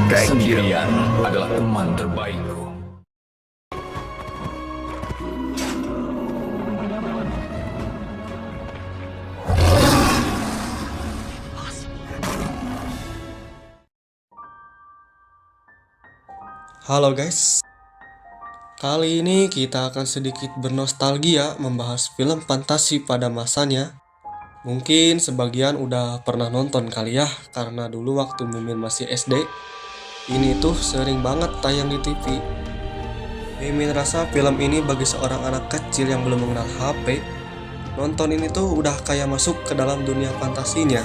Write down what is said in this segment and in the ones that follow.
Kesendirian adalah teman terbaikku. Halo guys, kali ini kita akan sedikit bernostalgia membahas film fantasi pada masanya. Mungkin sebagian udah pernah nonton kali ya, karena dulu waktu Mimin masih SD, ini tuh sering banget tayang di TV. Mimin rasa film ini bagi seorang anak kecil yang belum mengenal HP, nonton ini tuh udah kayak masuk ke dalam dunia fantasinya.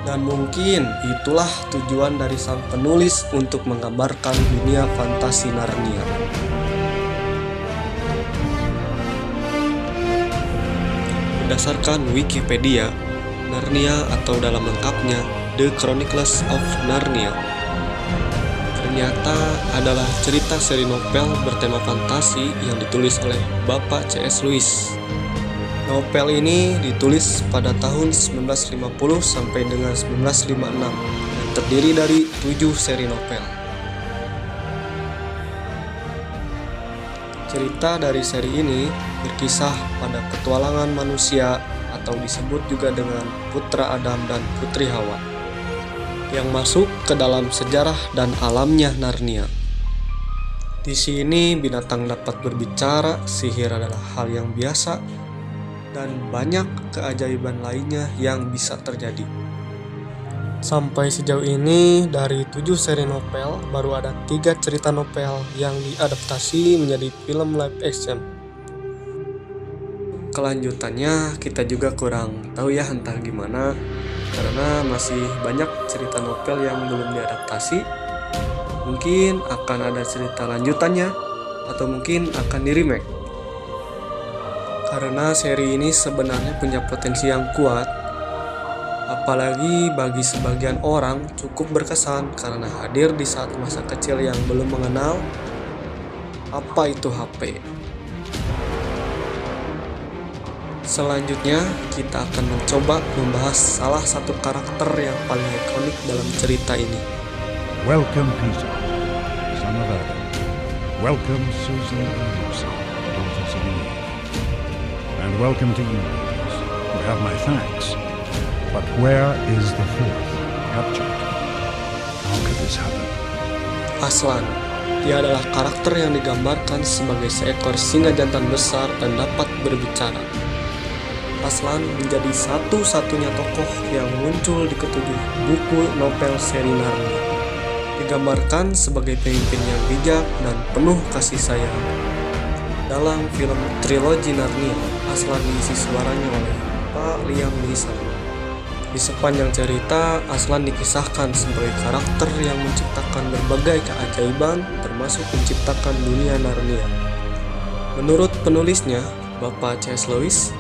Dan mungkin itulah tujuan dari sang penulis untuk menggambarkan dunia fantasi Narnia. Berdasarkan Wikipedia, Narnia atau dalam lengkapnya The Chronicles of Narnia ternyata adalah cerita seri novel bertema fantasi yang ditulis oleh Bapak C.S. Lewis. Novel ini ditulis pada tahun 1950 sampai dengan 1956 dan terdiri dari 7 seri novel. Cerita dari seri ini berkisah pada petualangan manusia atau disebut juga dengan Putra Adam dan Putri Hawa yang masuk ke dalam sejarah dan alamnya Narnia. Di sini binatang dapat berbicara, sihir adalah hal yang biasa, dan banyak keajaiban lainnya yang bisa terjadi. Sampai sejauh ini dari 7 seri novel baru ada 3 cerita novel yang diadaptasi menjadi film live action. Kelanjutannya kita juga kurang tahu ya entah gimana, karena masih banyak cerita novel yang belum diadaptasi. Mungkin akan ada cerita lanjutannya atau mungkin akan di remake. Karena seri ini sebenarnya punya potensi yang kuat, apalagi bagi sebagian orang cukup berkesan karena hadir di saat masa kecil yang belum mengenal apa itu HP. Selanjutnya kita akan mencoba membahas salah satu karakter yang paling ikonik dalam cerita ini. Welcome Peter, son of Adam. Welcome Susan and Lucy, daughters of Eve. And welcome to you, ladies. You have my thanks. But where is the fourth, Captured? How could this happen? Aslan, dia adalah karakter yang digambarkan sebagai seekor singa jantan besar dan dapat berbicara. Aslan menjadi satu-satunya tokoh yang muncul di ketujuh buku novel seri Narnia. Digambarkan sebagai pemimpin yang bijak dan penuh kasih sayang. Dalam film trilogi Narnia, Aslan diisi suaranya oleh Pak Liam Neeson. Di sepanjang cerita, Aslan dikisahkan sebagai karakter yang menciptakan berbagai keajaiban, termasuk menciptakan dunia Narnia. Menurut penulisnya, Bapak C.S. Lewis,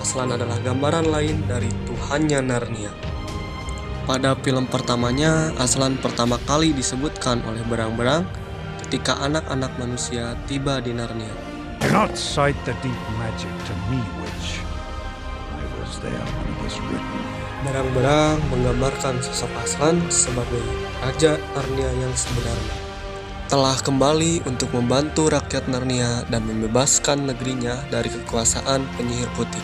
Aslan adalah gambaran lain dari Tuhannya Narnia. Pada film pertamanya, Aslan pertama kali disebutkan oleh berang-berang ketika anak-anak manusia tiba di Narnia. Do not cite the deep magic to me, witch. I was there when it was written. Berang-berang menggambarkan sosok Aslan sebagai Raja Narnia yang sebenarnya. Telah kembali untuk membantu rakyat Narnia dan membebaskan negerinya dari kekuasaan penyihir putih.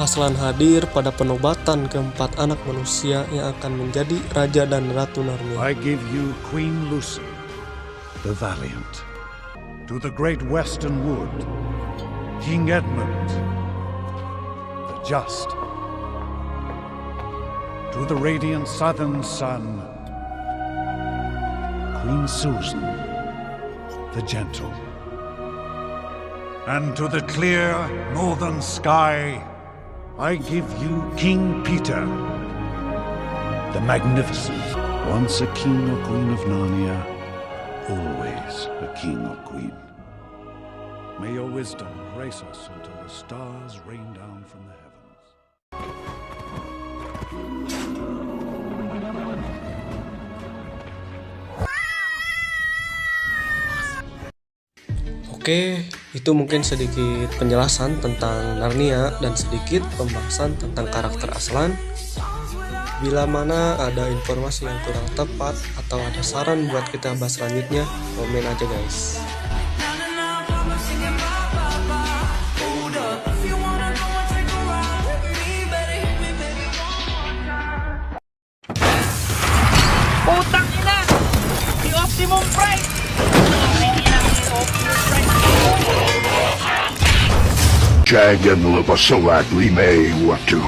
Aslan hadir pada penobatan keempat anak manusia yang akan menjadi Raja dan Ratu Narnia. I give you Queen Lucy, the valiant. To the great western wood, King Edmund, the just. To the radiant southern sun, Queen Susan, the gentle. And to the clear northern sky, I give you King Peter, the magnificent. Once a king or queen of Narnia, always a king or queen. May your wisdom grace us until the stars rain down from the heavens. Oke, itu mungkin sedikit penjelasan tentang Narnia dan sedikit pembahasan tentang karakter Aslan. Bila mana ada informasi yang kurang tepat atau ada saran buat kita bahas selanjutnya, komen aja guys. Putang ina! Si Optimum Prime! Dragon Lupasalak Lime Watu.